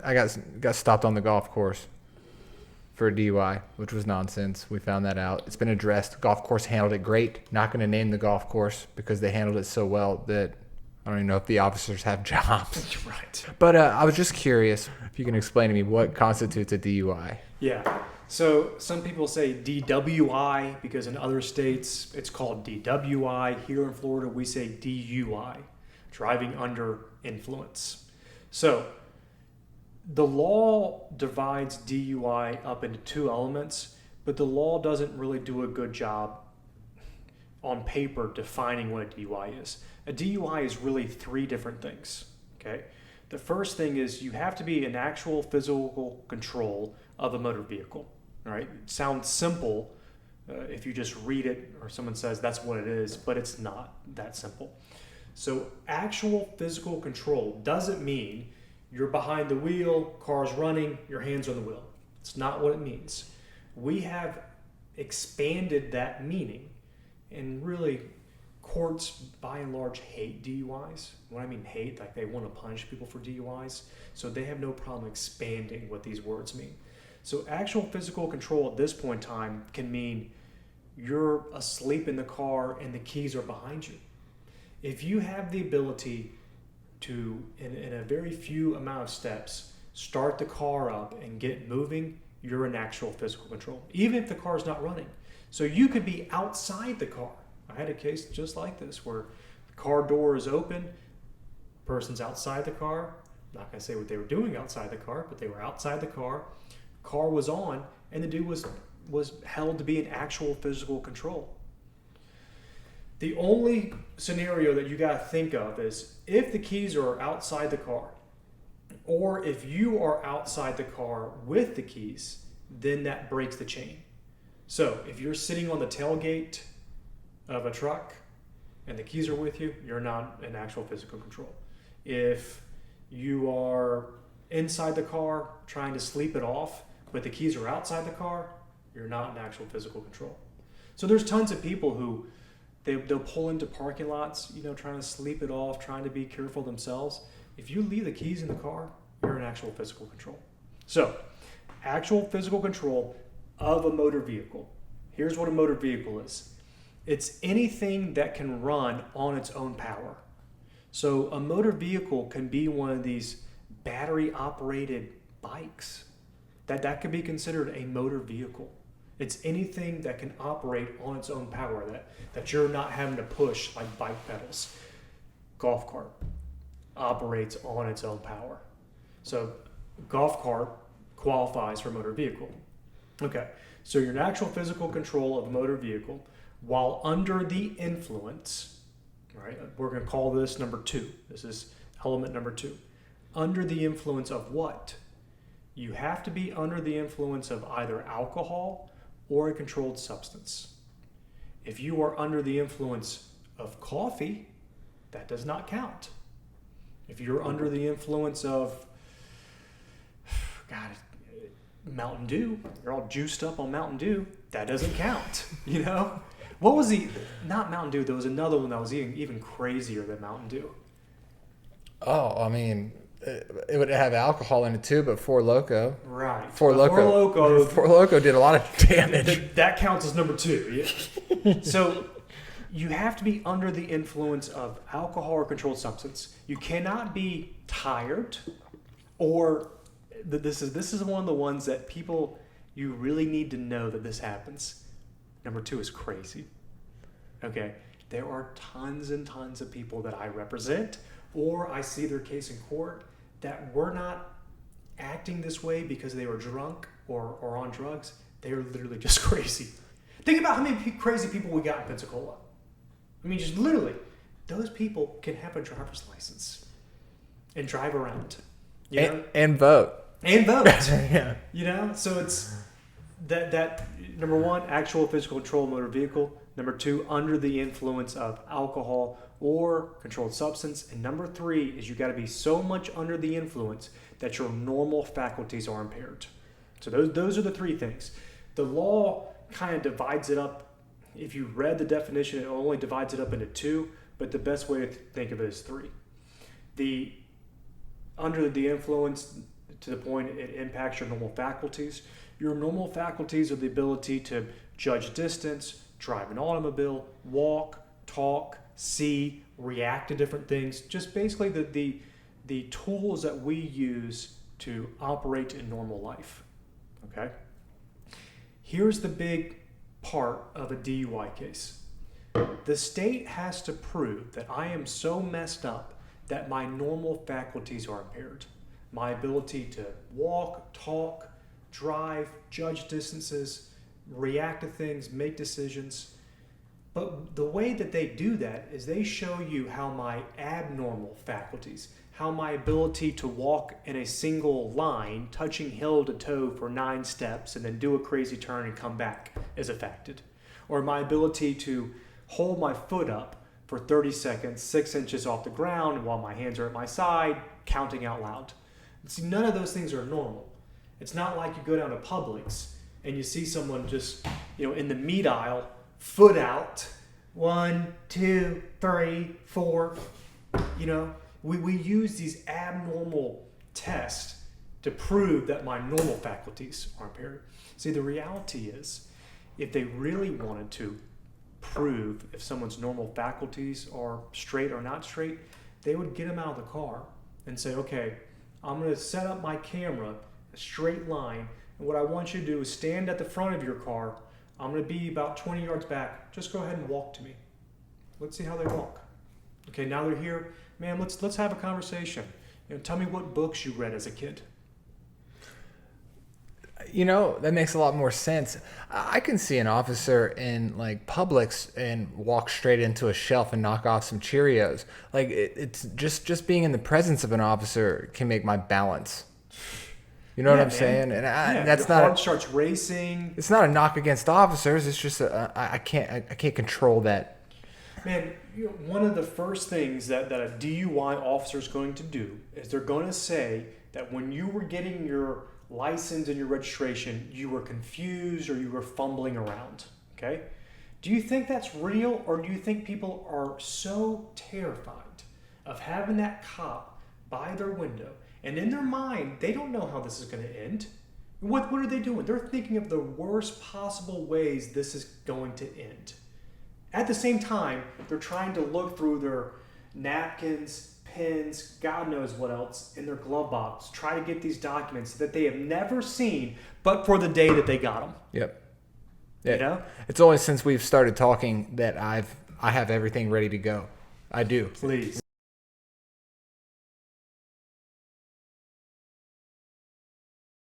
I got stopped on the golf course for a DUI, which was nonsense. We found that out. It's been addressed. Golf course handled it great. Not going to name the golf course because they handled it so well that I don't even know if the officers have jobs. Right. But I was just curious if you can explain to me what constitutes a DUI. Yeah. So some people say DWI because in other states it's called DWI. Here in Florida we say DUI, driving under influence. So the law divides DUI up into two elements, but the law doesn't really do a good job on paper defining what a DUI is. A DUI is really three different things. Okay. The first thing is you have to be in actual physical control of a motor vehicle. All right. It sounds simple if you just read it or someone says that's what it is, but it's not that simple. So actual physical control doesn't mean you're behind the wheel, car's running, your hands on the wheel. It's not what it means. We have expanded that meaning, and really courts by and large hate DUIs. When I mean hate, like they want to punish people for DUIs, so they have no problem expanding what these words mean. So actual physical control at this point in time can mean you're asleep in the car and the keys are behind you. If you have the ability to, in a very few amount of steps, start the car up and get it moving, you're in actual physical control, even if the car is not running. So you could be outside the car. I had a case just like this where the car door is open, person's outside the car. I'm not going to say what they were doing outside the car, but they were outside the car. Car was on, and the dude was held to be in actual physical control. The only scenario that you got to think of is if the keys are outside the car, or if you are outside the car with the keys, then that breaks the chain. So if you're sitting on the tailgate of a truck and the keys are with you, you're not in actual physical control. If you are inside the car trying to sleep it off, but the keys are outside the car, you're not in actual physical control. So there's tons of people who they'll pull into parking lots, trying to sleep it off, trying to be careful themselves. If you leave the keys in the car, you're in actual physical control. So, actual physical control of a motor vehicle. Here's what a motor vehicle is. It's anything that can run on its own power. So, a motor vehicle can be one of these battery-operated bikes. That could be considered a motor vehicle. It's anything that can operate on its own power, that you're not having to push like bike pedals. Golf cart operates on its own power. So golf cart qualifies for motor vehicle. Okay, so you're in actual physical control of a motor vehicle while under the influence, right? We're going to call this number 2. This is element number 2. Under the influence of what? You have to be under the influence of either alcohol or a controlled substance. If you are under the influence of coffee, that does not count. If you're under the influence of, Mountain Dew, you're all juiced up on Mountain Dew, that doesn't count, What was not Mountain Dew, there was another one that was even crazier than Mountain Dew. Oh, I mean, it would have alcohol in it too, but Four Loko. Right. Four Loko did a lot of damage. That counts as number 2. Yeah. So you have to be under the influence of alcohol or controlled substance. You cannot be tired, or this is one of the ones that people, you really need to know that this happens. Number 2 is crazy. Okay. There are tons and tons of people that I represent or I see their case in court that were not acting this way because they were drunk or on drugs. They were literally just crazy. Think about how many crazy people we got in Pensacola. I mean, just literally, those people can have a driver's license and drive around. And vote. And vote. Yeah. So it's that number 1, actual physical control of motor vehicle. Number 2, under the influence of alcohol or controlled substance. And number 3 is you got to be so much under the influence that your normal faculties are impaired. So those are the 3 things. The law kind of divides it up. If you read the definition, it only divides it up into 2, but the best way to think of it is 3. The under the influence to the point it impacts your normal faculties. Your normal faculties are the ability to judge distance, drive an automobile, walk, talk, see, react to different things. Just basically the tools that we use to operate in normal life. Okay? Here's the big part of a DUI case. The state has to prove that I am so messed up that my normal faculties are impaired. My ability to walk, talk, drive, judge distances, react to things, make decisions. But the way that they do that is they show you how my abnormal faculties, how my ability to walk in a single line, touching heel to toe for 9 steps and then do a crazy turn and come back is affected. Or my ability to hold my foot up for 30 seconds, 6 inches off the ground while my hands are at my side, counting out loud. See, none of those things are normal. It's not like you go down to Publix and you see someone just, in the meat aisle, foot out, 1, 2, 3, 4. We use these abnormal tests to prove that my normal faculties are impaired. See, the reality is, if they really wanted to prove if someone's normal faculties are straight or not straight, they would get them out of the car and say, okay, I'm going to set up my camera a straight line, and what I want you to do is stand at the front of your car. I'm going to be about 20 yards back. Just go ahead and walk to me. Let's see how they walk. Okay, now they're here. Man, let's have a conversation. Tell me what books you read as a kid. That makes a lot more sense. I can see an officer in Publix and walk straight into a shelf and knock off some Cheerios. It's just being in the presence of an officer can make my balance. You know what I'm saying? And that's your not heart starts racing. It's not a knock against officers. It's just I can't control that. Man, one of the first things that a DUI officer is going to do is they're going to say that when you were getting your license and your registration, you were confused or you were fumbling around. Okay? Do you think that's real, or do you think people are so terrified of having that cop by their window, and in their mind they don't know how this is going to end? What are they doing? They're thinking of the worst possible ways this is going to end. At the same time, they're trying to look through their napkins, pens, God knows what else, in their glove box, try to get these documents that they have never seen, but for the day that they got them. Yep. Yeah. It's only since we've started talking that I have everything ready to go. I do. Please.